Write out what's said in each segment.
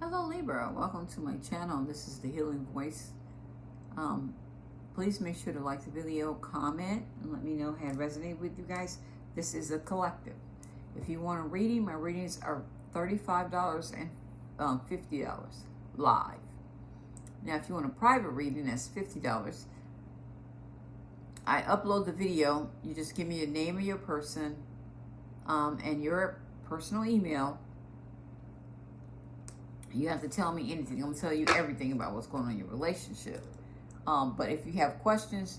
Hello Libra, welcome to my channel. This is the Healing Voice. Please make sure to like the video, comment, and let me know how it resonated with you guys. This is a collective. If you want a reading, my readings are $35 and $50 live. Now if you want a private reading, that's $50. I upload the video. You just give me the name of your person and your personal email. You have to tell me anything. I'm going to tell you everything about what's going on in your relationship. But if you have questions,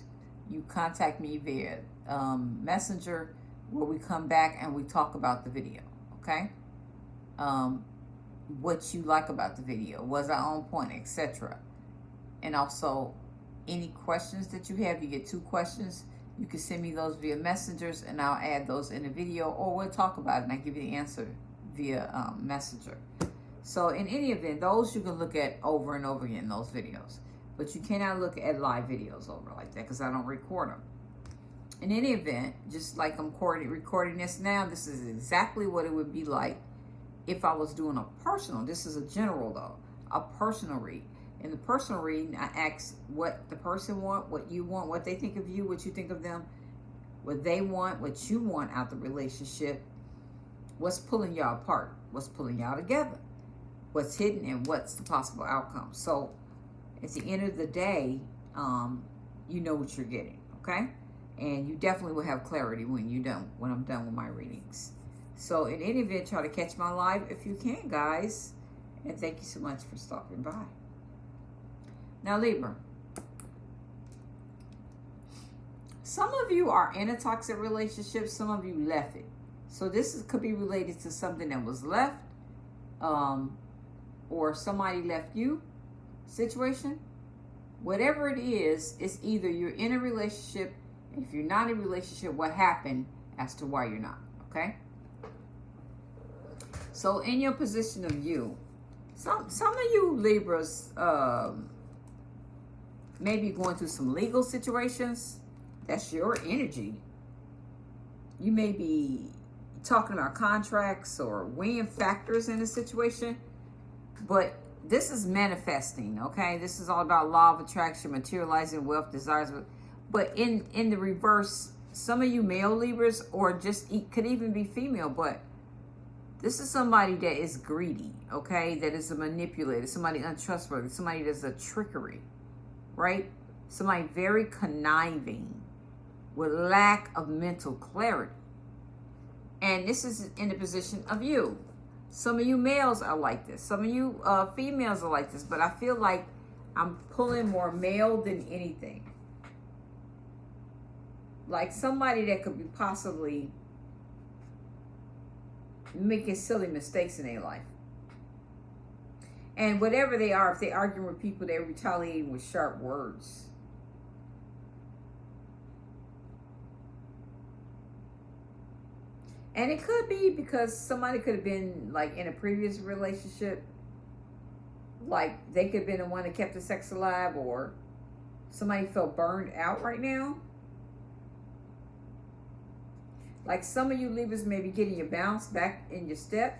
you contact me via Messenger, where we come back and we talk about the video, okay? What you like about the video, was I on point, etc. And also, any questions that you have, you get 2 questions, you can send me those via messengers and I'll add those in the video, or we'll talk about it and I give you the answer via messenger. So in any event, those you can look at over and over again, those videos. But you cannot look at live videos over like that because I don't record them. In any event, just like I'm recording this now, this is exactly what it would be like if I was doing a personal. This is a general though, a personal read. In the personal reading, I ask what the person want, what you want, what they think of you, what you think of them, what they want, what you want out the relationship, what's pulling y'all apart, what's pulling y'all together, what's hidden, and what's the possible outcome. So at the end of the day, you know what you're getting, okay? And you definitely will have clarity when I'm done with my readings. So in any event, try to catch my live if you can, guys. And thank you so much for stopping by. Now, Libra, some of you are in a toxic relationship. Some of you left it. So this could be related to something that was left, or somebody left you situation. Whatever it is, it's either you're in a relationship. If you're not in a relationship, what happened as to why you're not, okay? So in your position of you, some of you Libras may be going through some legal situations. That's your energy. You may be talking about contracts or weighing factors in a situation. But this is manifesting, okay? This is all about law of attraction, materializing wealth, desires. But in the reverse, some of you male Libras, or just could even be female, but this is somebody that is greedy, okay? That is a manipulator, somebody untrustworthy, somebody that's a trickery, right? Somebody very conniving with lack of mental clarity. And this is in the position of you. Some of you males are like this. Some of you females are like this. But I feel like I'm pulling more male than anything. Like somebody that could be possibly making silly mistakes in their life. And whatever they are, if they're arguing with people, they're retaliating with sharp words. And it could be because somebody could have been like in a previous relationship. Like they could have been the one that kept the sex alive, or somebody felt burned out right now. Like some of you Libras may be getting your bounce back in your step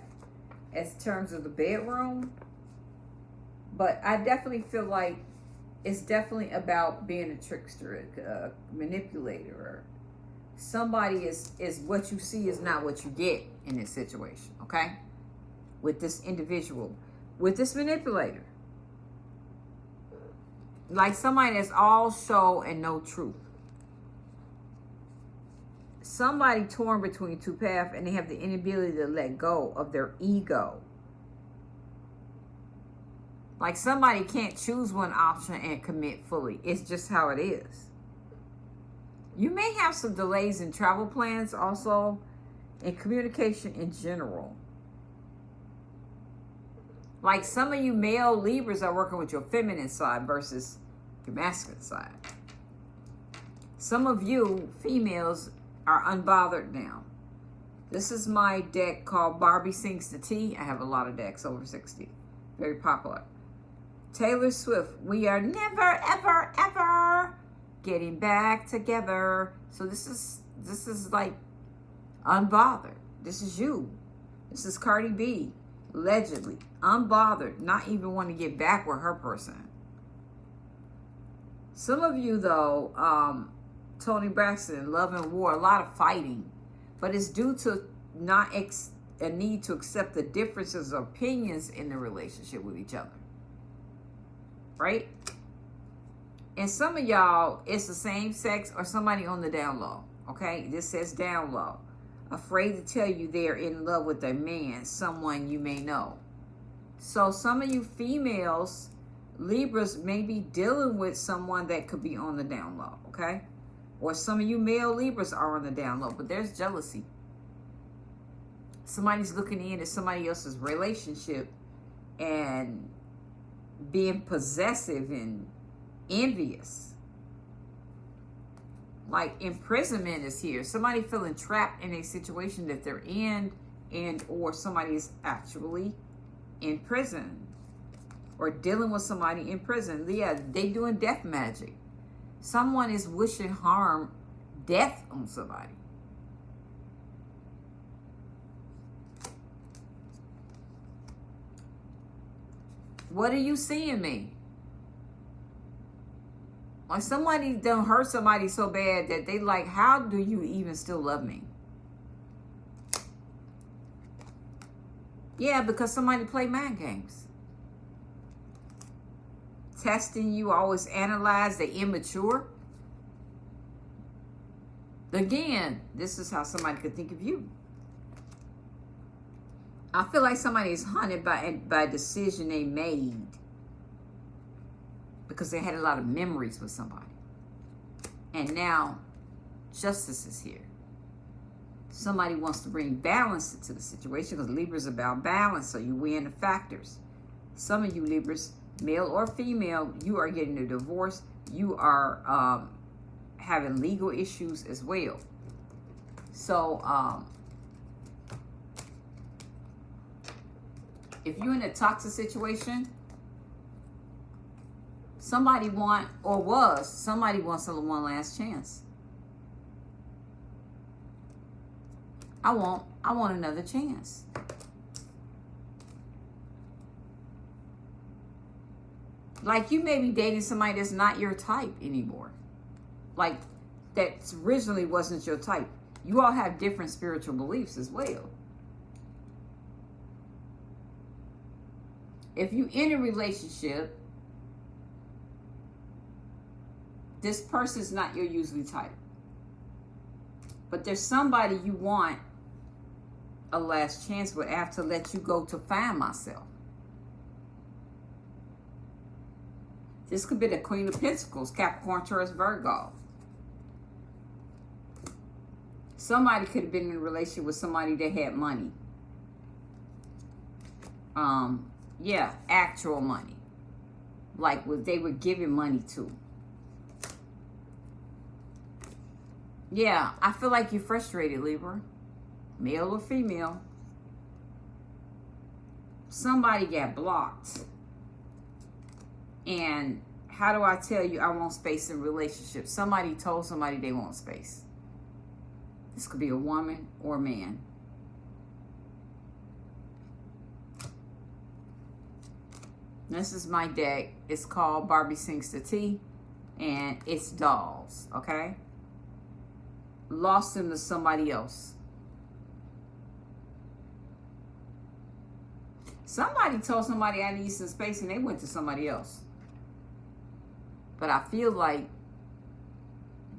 as terms of the bedroom. But I definitely feel like it's definitely about being a trickster, a manipulator. Somebody is what you see is not what you get in this situation, okay? With this individual, with this manipulator. Like somebody that's all show and no truth. Somebody torn between 2 paths and they have the inability to let go of their ego. Like somebody can't choose one option and commit fully. It's just how it is. You may have some delays in travel plans also, and communication in general. Like some of you male Libras are working with your feminine side versus your masculine side. Some of you females are unbothered now. This is my deck called Barbie Sings the Tea. I have a lot of decks, over 60. Very popular. Taylor Swift, we are never, ever, ever getting back together. So this is like unbothered. This is you. This is Cardi B. Allegedly. Unbothered. Not even want to get back with her person. Some of you, though, Tony Braxton, Love and War, a lot of fighting. But it's due to not a need to accept the differences of opinions in the relationship with each other. Right? And some of y'all, it's the same sex or somebody on the down low. Okay? This says down low. Afraid to tell you they're in love with a man, someone you may know. So some of you females, Libras, may be dealing with someone that could be on the down low. Okay? Or some of you male Libras are on the down low. But there's jealousy. Somebody's looking in at somebody else's relationship and being possessive and envious. Like imprisonment is here. Somebody feeling trapped in a situation that they're in, and or somebody is actually in prison or dealing with somebody in prison. Yeah, they doing death magic. Someone is wishing harm, death on somebody. What are you seeing me? Like somebody done hurt somebody so bad that they like, how do you even still love me? Yeah, because somebody played mind games. Testing you, always analyze, they immature. Again, this is how somebody could think of you. I feel like somebody is haunted by a decision they made because they had a lot of memories with somebody. And now justice is here. Somebody wants to bring balance into the situation because Libra is about balance, so you weigh in the factors. Some of you Libras, male or female, you are getting a divorce. You are having legal issues as well. So, if you're in a toxic situation, somebody wants one last chance. I want another chance. Like you may be dating somebody that's not your type anymore. Like that originally wasn't your type. You all have different spiritual beliefs as well. If you in a relationship, this person's not your usually type. But there's somebody you want a last chance with. I have to let you go to find myself. This could be the Queen of Pentacles, Capricorn, Taurus, Virgo. Somebody could have been in a relationship with somebody that had money. Yeah, actual money. Like what they were giving money to. Yeah, I feel like you're frustrated, Libra. Male or female. Somebody got blocked. And how do I tell you I want space in relationships? Somebody told somebody they want space. This could be a woman or a man. This is my deck. It's called Barbie Sings the Tea. And it's dolls, okay? Lost them to somebody else. Somebody told somebody I need some space and they went to somebody else. But I feel like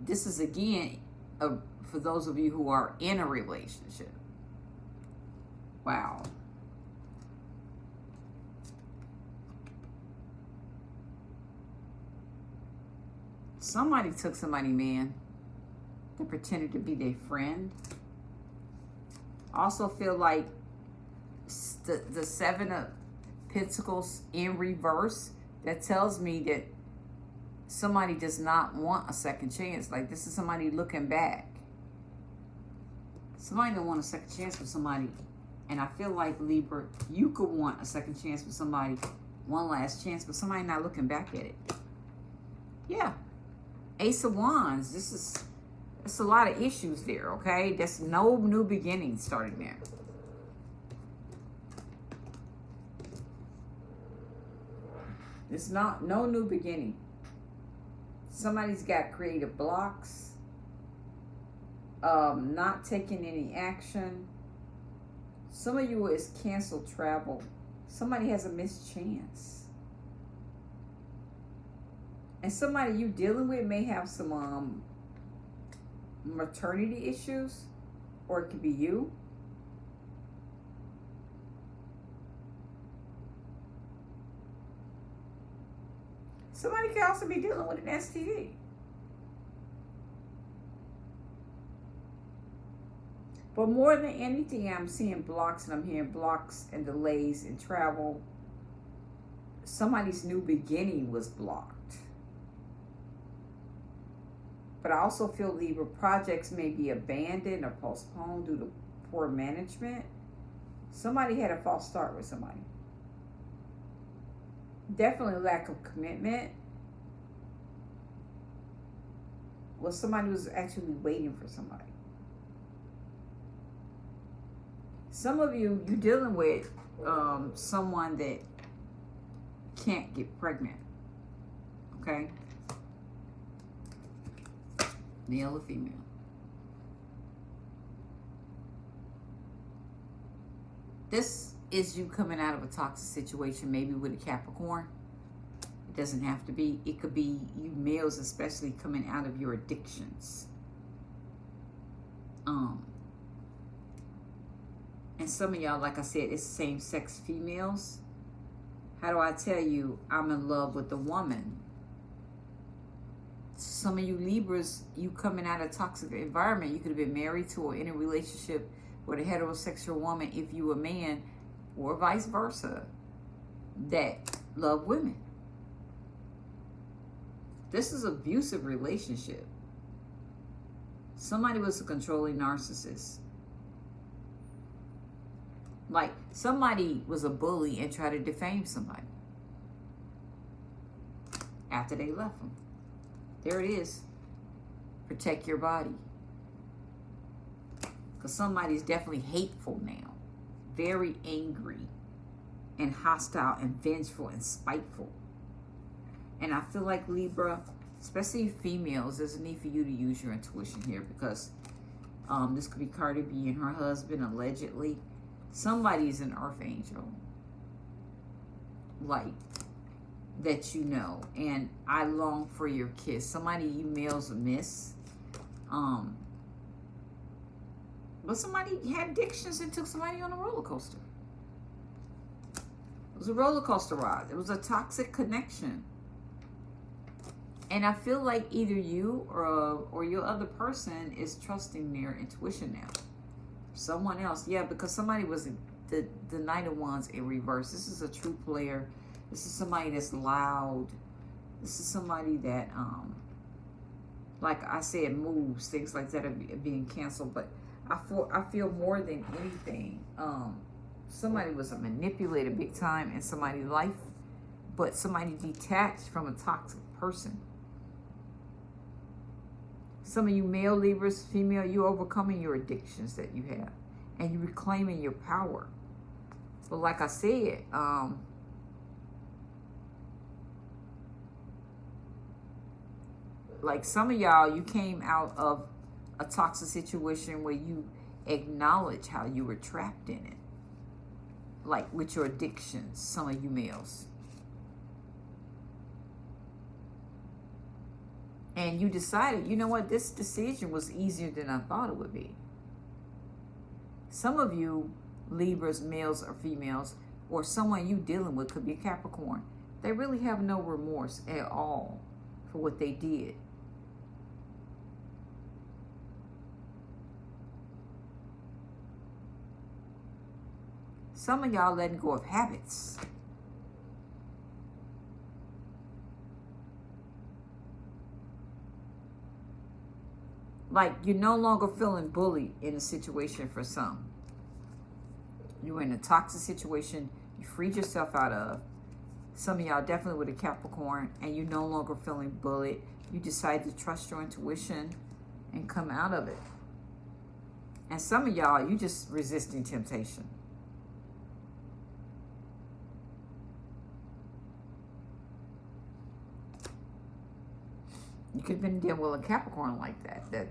this is again for those of you who are in a relationship. Wow. Somebody took somebody, man. They pretended to be their friend. Also feel like the Seven of Pentacles in reverse. That tells me that somebody does not want a second chance. Like this is somebody looking back. Somebody don't want a second chance with somebody. And I feel like, Libra, you could want a second chance with somebody. One last chance, but somebody not looking back at it. Yeah. Ace of Wands. It's a lot of issues there, okay? There's no new beginning starting there. It's not no new beginning. Somebody's got creative blocks. Not taking any action. Some of you is canceled travel. Somebody has a missed chance. And somebody you dealing with may have some maternity issues, or it could be you. Somebody could also be dealing with an STD. But more than anything, I'm seeing blocks, and I'm hearing blocks and delays in travel. Somebody's new beginning was blocked. But I also feel, Libra, projects may be abandoned or postponed due to poor management. Somebody had a false start with somebody. Definitely lack of commitment. Well, somebody was actually waiting for somebody. Some of you, you're dealing with someone that can't get pregnant. Okay? Male or female. This is you coming out of a toxic situation, maybe with a Capricorn. It doesn't have to be. It could be you males, especially coming out of your addictions. And some of y'all, like I said, it's same-sex females. How do I tell you I'm in love with a woman? Some of you Libras, you coming out of a toxic environment. You could have been married to or in a relationship with a heterosexual woman if you a man, or vice versa, that love women. This is an abusive relationship. Somebody was a controlling narcissist. Like somebody was a bully and tried to defame somebody after they left them. There it is. Protect your body. Because somebody's definitely hateful now. Very angry and hostile and vengeful and spiteful. And I feel like, Libra, especially females, there's a need for you to use your intuition here, because this could be Cardi B and her husband, allegedly. Somebody's an earth angel, like, that you know. And I long for your kiss. Somebody you males miss. But somebody had addictions and took somebody on a roller coaster. It was a roller coaster ride. It was a toxic connection. And I feel like either you or your other person is trusting their intuition now. Someone else. Yeah, because somebody was the Knight of Wands in reverse. This is a true player. This is somebody that's loud. This is somebody that, like I said, moves. Things like that are being canceled. But I feel more than anything, somebody was a manipulator big time in somebody's life, but somebody detached from a toxic person. Some of you male Libras, female, you're overcoming your addictions that you have, and you're reclaiming your power. But like I said, like some of y'all, you came out of a toxic situation where you acknowledge how you were trapped in it. Like with your addictions, some of you males. And you decided, you know what, this decision was easier than I thought it would be. Some of you Libras, males or females, or someone you dealing with, could be a Capricorn. They really have no remorse at all for what they did. Some of y'all letting go of habits. Like you're no longer feeling bullied in a situation for some. You were in a toxic situation you freed yourself out of. Some of y'all definitely with a Capricorn, and you're no longer feeling bullied. You decide to trust your intuition and come out of it. And some of y'all, you just resisting temptation. You could have been dealing with a Capricorn like that. That's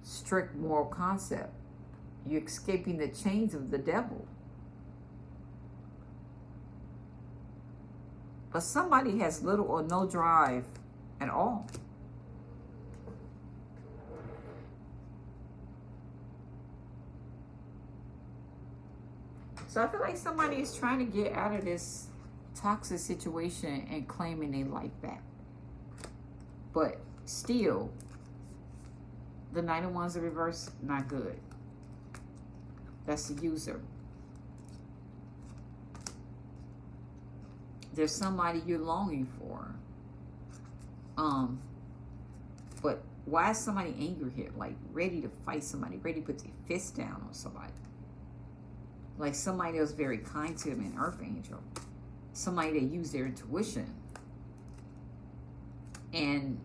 strict moral concept. You're escaping the chains of the devil. But somebody has little or no drive at all. So I feel like somebody is trying to get out of this toxic situation and claiming their life back. But still, the Knight of Wands in reverse, not good. That's the user. There's somebody you're longing for. But why is somebody angry here? Like ready to fight somebody, ready to put their fist down on somebody. Like somebody that was very kind to them, an earth angel. Somebody that used their intuition. And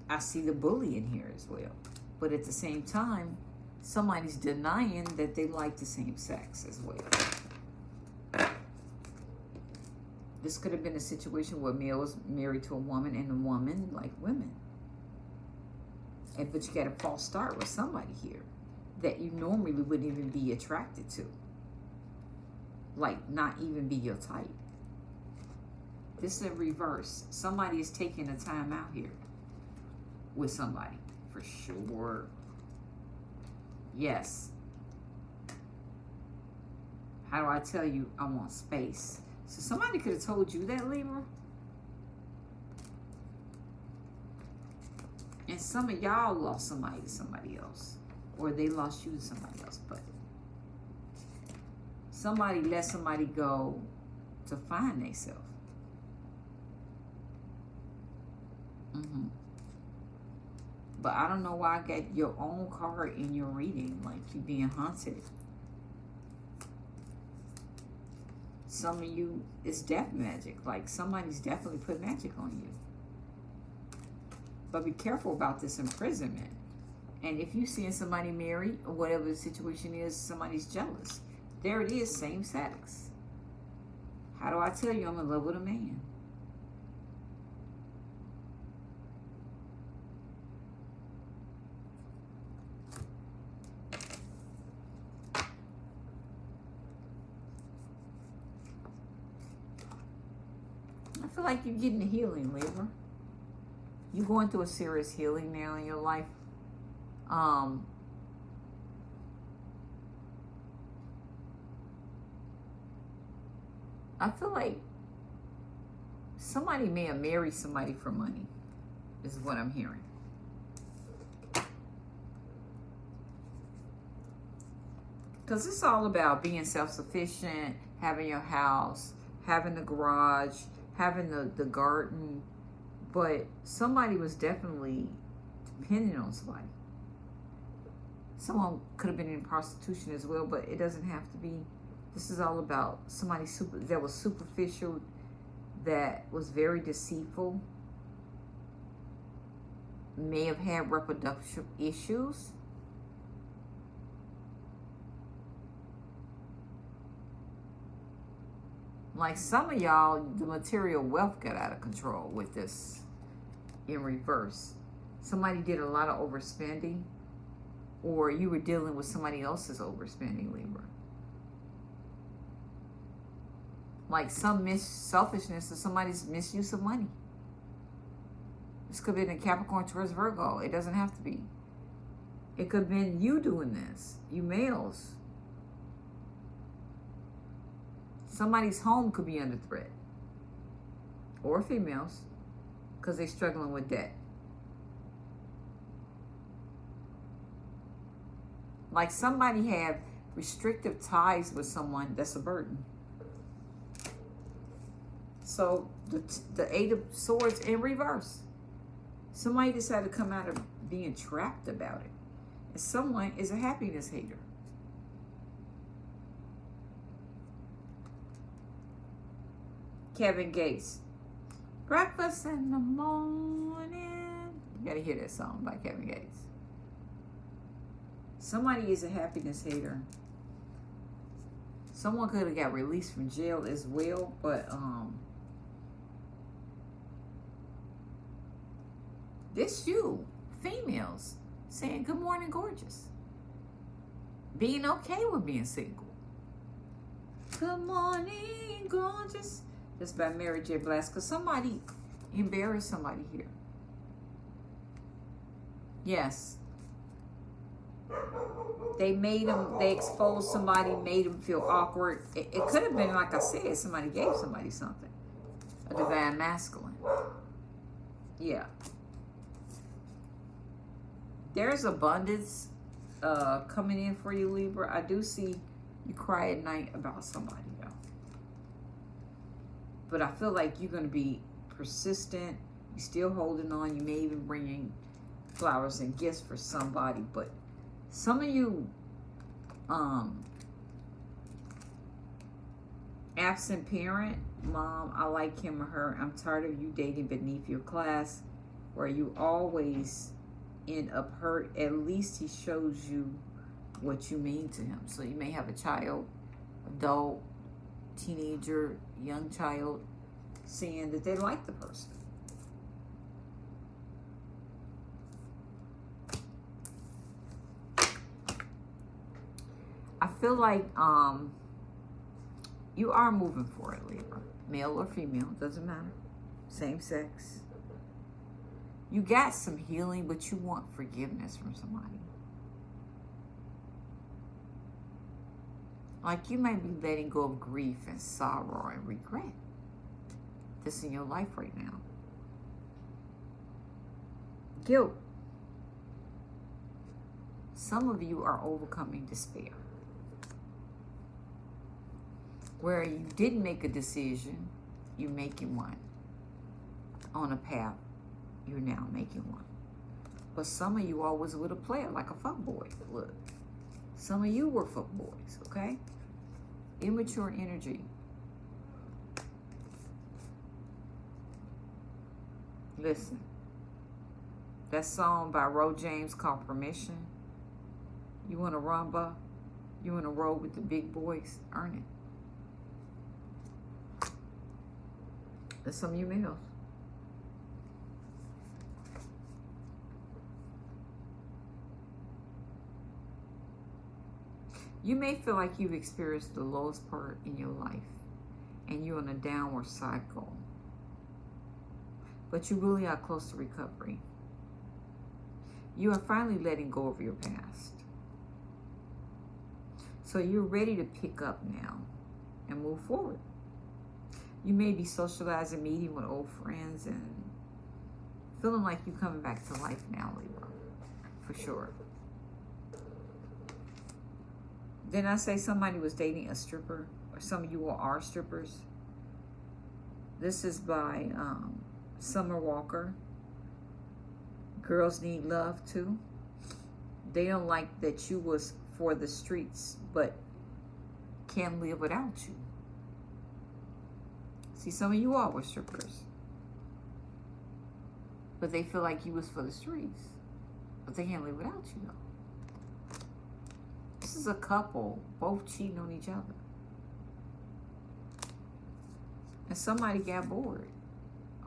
I see the bully in here as well. But at the same time, somebody's denying that they like the same sex as well. This could have been a situation where a male was married to a woman and a woman like women. But you got a false start with somebody here that you normally wouldn't even be attracted to. Like, not even be your type. This is a reverse. Somebody is taking a time out here with somebody, for sure. Yes. How do I tell you I want space? So somebody could have told you that, Libra. And some of y'all lost somebody to somebody else. Or they lost you to somebody else. But somebody let somebody go to find themselves. But I don't know why I got your own card in your reading. Like you being haunted. Some of you, it's death magic. Like somebody's definitely put magic on you. But be careful about this imprisonment. And if you're seeing somebody married, or whatever the situation is, somebody's jealous. There it is, same sex. How do I tell you I'm in love with a man? I feel like you're getting a healing, Libra. You're going through a serious healing now in your life. I feel like somebody may have married somebody for money, is what I'm hearing. Because it's all about being self-sufficient, having your house, having the garage, having the garden. But somebody was definitely dependent on somebody. Someone could have been in prostitution as well, but it doesn't have to be. This is all about somebody that was superficial, that was very deceitful, may have had reproductive issues. Like some of y'all, the material wealth got out of control with this in reverse. Somebody did a lot of overspending, or you were dealing with somebody else's overspending, Libra. Like some selfishness or somebody's misuse of money. This could have been a Capricorn, Taurus, Virgo. It doesn't have to be. It could have been you doing this. You males. Somebody's home could be under threat. Or females. Because they're struggling with debt. Like somebody have restrictive ties with someone that's a burden. So the Eight of Swords in reverse. Somebody decided to come out of being trapped about it. And someone is a happiness hater. Kevin Gates. Breakfast in the morning. You gotta hear that song by Kevin Gates. Somebody is a happiness hater. Someone could have got released from jail as well, but This you, females, saying good morning, gorgeous. Being okay with being single. Good morning, gorgeous. That's by Mary J. Blige. Because somebody embarrassed somebody here. Yes. They exposed somebody, made them feel awkward. It could have been, like I said, somebody gave somebody something. A divine masculine. Yeah. There's abundance coming in for you, Libra. I do see you cry at night about somebody, though. But I feel like you're going to be persistent. You're still holding on. You may even bring in flowers and gifts for somebody. But some of you absent parent, mom, I like him or her. I'm tired of you dating beneath your class, where you always end up hurt. At least he shows you what you mean to him. So you may have a child, adult, teenager, young child, saying that they like the person. I feel like you are moving forward, Libra. Male or female, doesn't matter. Same sex. You got some healing, but you want forgiveness from somebody. Like you might be letting go of grief and sorrow and regret. This in your life right now. Guilt. Some of you are overcoming despair. Where you didn't make a decision, you're making one. On a path, you're now making one. But some of you always with a player, like a fuckboy. Look. Some of you were fuckboys, okay? Immature energy. Listen. That song by Ro James called Permission. You want to rumba? You want to roll with the big boys? Earn it. That's some of you males. You may feel like you've experienced the lowest part in your life and you're in a downward cycle. But you really are close to recovery. You are finally letting go of your past. So you're ready to pick up now and move forward. You may be socializing, meeting with old friends, and feeling like you're coming back to life now, Libra, for sure. Then I say somebody was dating a stripper, or some of you are strippers. This is by Summer Walker. Girls need love too. They don't like that you was for the streets, but can't live without you. See, some of you all were strippers. But they feel like you was for the streets. But they can't live without you, though. This is a couple, both cheating on each other. And somebody got bored,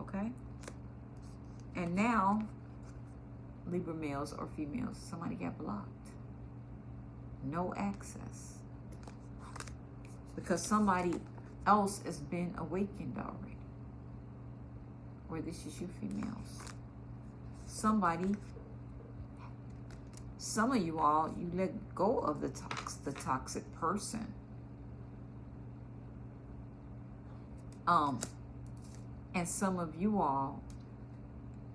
okay? And now, Libra males or females, somebody got blocked. No access. Because somebody else has been awakened already. Or this is you females. Somebody, some of you all, you let go of the toxic person. And some of you all,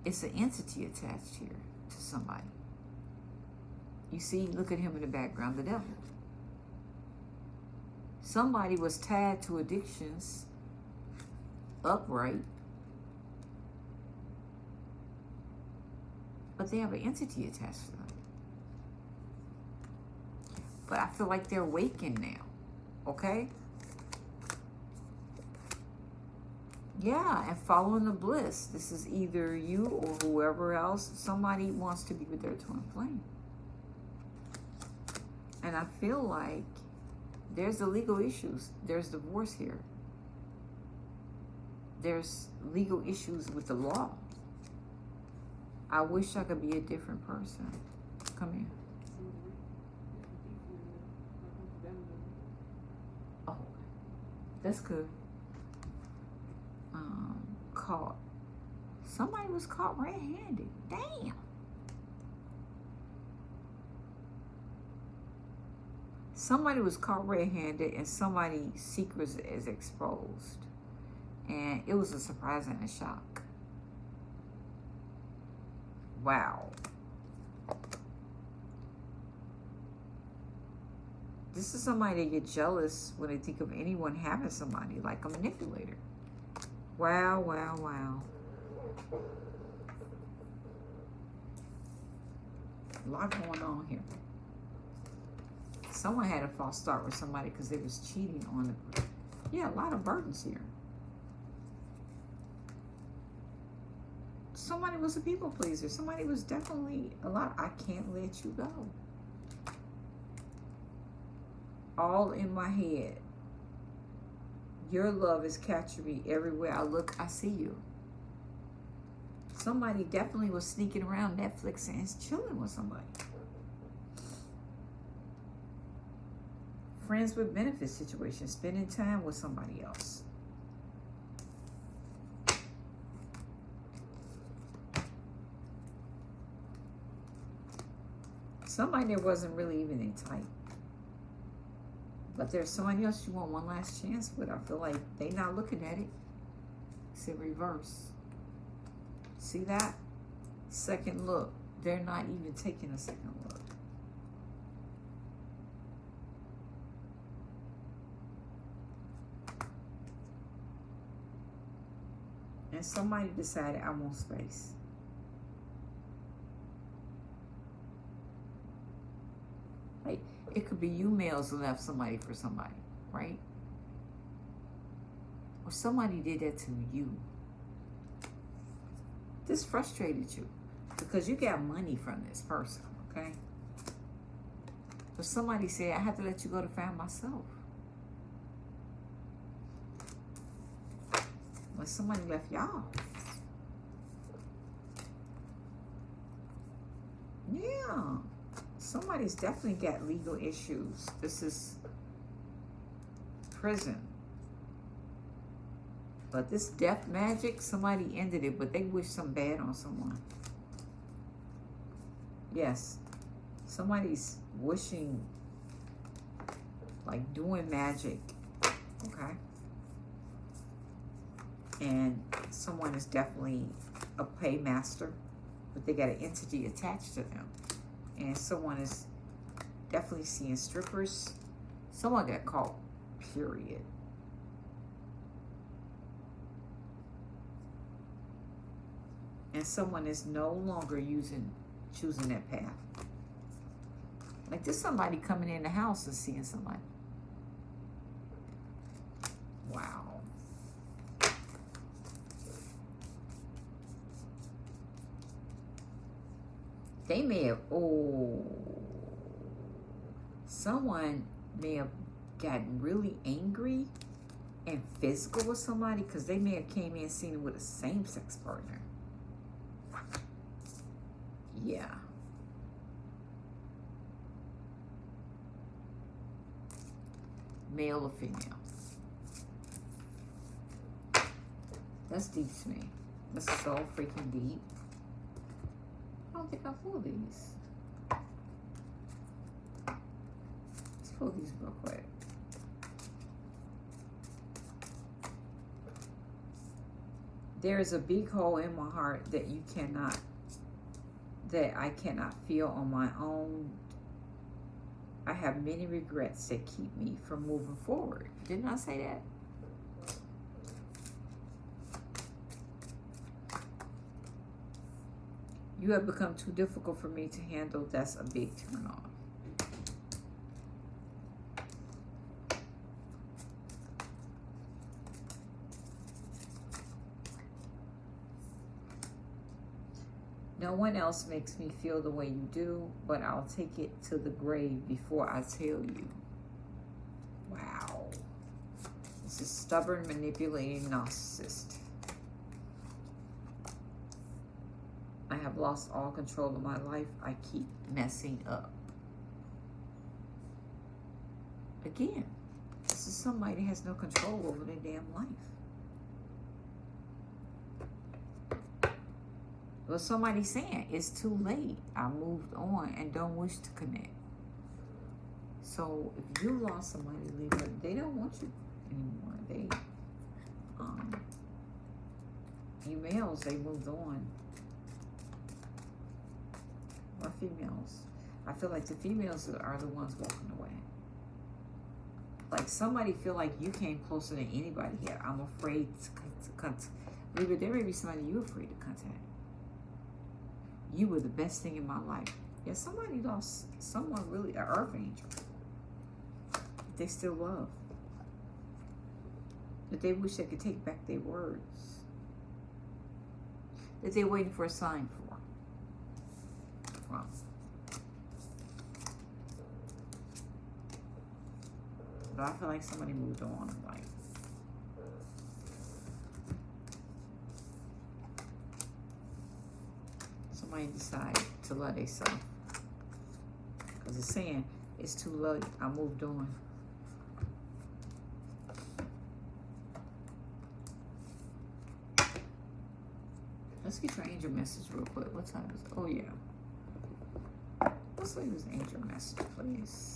it's an entity attached here to somebody. You see, look at him in the background, the devil. Somebody was tied to addictions, upright, but they have an entity attached to them. But I feel like they're awakened now, okay? Yeah, and following the bliss. This is either you or whoever else. Somebody wants to be with their twin flame. And I feel like there's the legal issues. There's divorce here. There's legal issues with the law. I wish I could be a different person. Come here. Oh, that's good. Caught. Somebody was caught red-handed. Damn. Somebody was caught red-handed and somebody's secrets is exposed. And it was a surprise and a shock. Wow. This is somebody that get jealous when they think of anyone having somebody, like a manipulator. Wow, wow, wow. A lot going on here. Someone had a false start with somebody because they was cheating on the... Yeah, a lot of burdens here. Somebody was a people pleaser. Somebody was definitely a lot. I can't let you go. All in my head. Your love is catching me everywhere I look. I see you. Somebody definitely was sneaking around Netflix and chilling with somebody. Friends with benefit situation. Spending time with somebody else. Somebody that wasn't really even in type. But there's somebody else you want one last chance with. I feel like they not looking at it. It's in reverse. See that? Second look. They're not even taking a second look. And somebody decided I want space. Like, it could be you males left somebody for somebody, right? Or somebody did that to you. This frustrated you because you got money from this person, okay? But somebody said, I have to let you go to find myself. But somebody left y'all. Yeah. Somebody's definitely got legal issues. This is prison. But this death magic, somebody ended it, but they wish some bad on someone. Yes. Somebody's wishing, like doing magic. Okay. And someone is definitely a paymaster, but they got an entity attached to them. And someone is definitely seeing strippers. Someone got caught, period. And someone is no longer choosing that path. Like there's somebody coming in the house and seeing somebody. Wow. They may have, someone may have gotten really angry and physical with somebody because they may have came in and seen it with a same-sex partner. Yeah. Male or female. That's deep to me. That's so freaking deep. I don't think I pulled these. Let's pull these real quick. There is a big hole in my heart that I cannot feel on my own. I have many regrets that keep me from moving forward. Didn't I say that? You have become too difficult for me to handle. That's a big turn on. No one else makes me feel the way you do, but I'll take it to the grave before I tell you. Wow. This is stubborn, manipulating narcissist. I have lost all control of my life. I keep messing up. Again, this is somebody that has no control over their damn life. Well, somebody's saying it's too late. I moved on and don't wish to connect. So if you lost somebody, Libra, they don't want you anymore. They, you males, they moved on. Or females. I feel like the females are the ones walking away. Like somebody feel like you came closer than anybody here. I'm afraid to contact. Libra, there may be somebody you're afraid to contact. You were the best thing in my life. Yeah, somebody lost someone really, an earth angel. They still love. But they wish they could take back their words. That they're waiting for a sign for. Wow. But I feel like somebody moved on in life. Somebody decided to love themselves. Because it's saying, it's too late, I moved on. Let's get your angel message real quick. What time is it? Oh, yeah. Let's leave this angel message, please.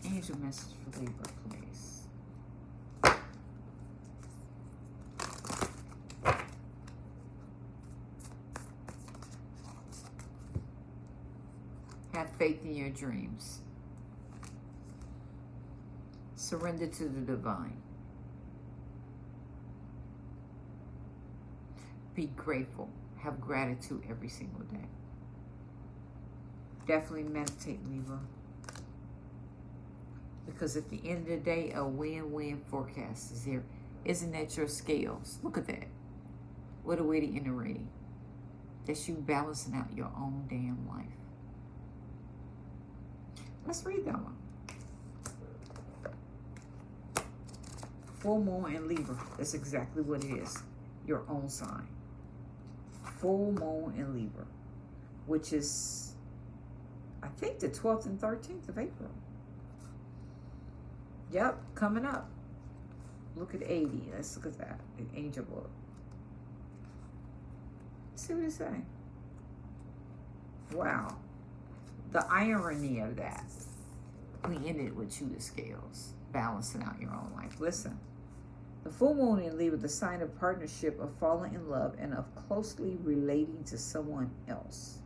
Angel message for Libra, please. Have faith in your dreams. Surrender to the divine. Be grateful. Have gratitude every single day. Definitely meditate, Libra. Because at the end of the day, a win-win forecast is here. Isn't that your scales? Look at that. What a way to end a reading. That's you balancing out your own damn life. Let's read that one. Full moon in Libra. That's exactly what it is. Your own sign. Full moon in Libra. Which is, I think, the 12th and 13th of April. Yep, coming up. Look at 80. Let's look at that. The angel book. Let's see what it says. Wow. The irony of that. We ended with Two of Scales. Balancing out your own life. Listen. The full moon in Libra, the sign of partnership, of falling in love, and of closely relating to someone else.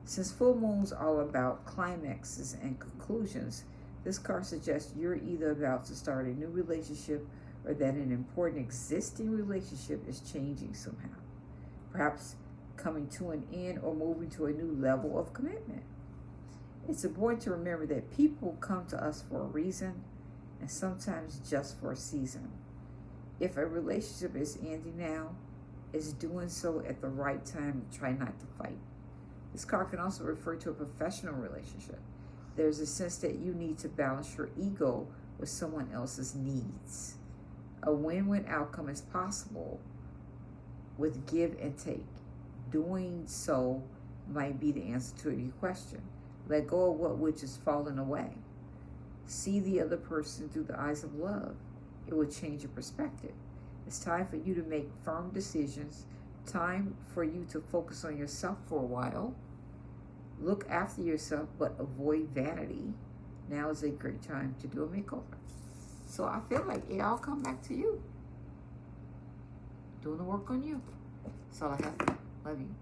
Since full moons are all about climaxes and conclusions, this card suggests you're either about to start a new relationship or that an important existing relationship is changing somehow. Perhaps coming to an end or moving to a new level of commitment. It's important to remember that people come to us for a reason and sometimes just for a season. If a relationship is ending now, it's doing so at the right time and try not to fight. This card can also refer to a professional relationship. There's a sense that you need to balance your ego with someone else's needs. A win-win outcome is possible with give and take. Doing so might be the answer to your question. Let go of what which is falling away. See the other person through the eyes of love. It will change your perspective. It's time for you to make firm decisions. Time for you to focus on yourself for a while. Look after yourself, but avoid vanity. Now is a great time to do a makeover. So I feel like it all come back to you. Doing the work on you. That's all I have. Love you.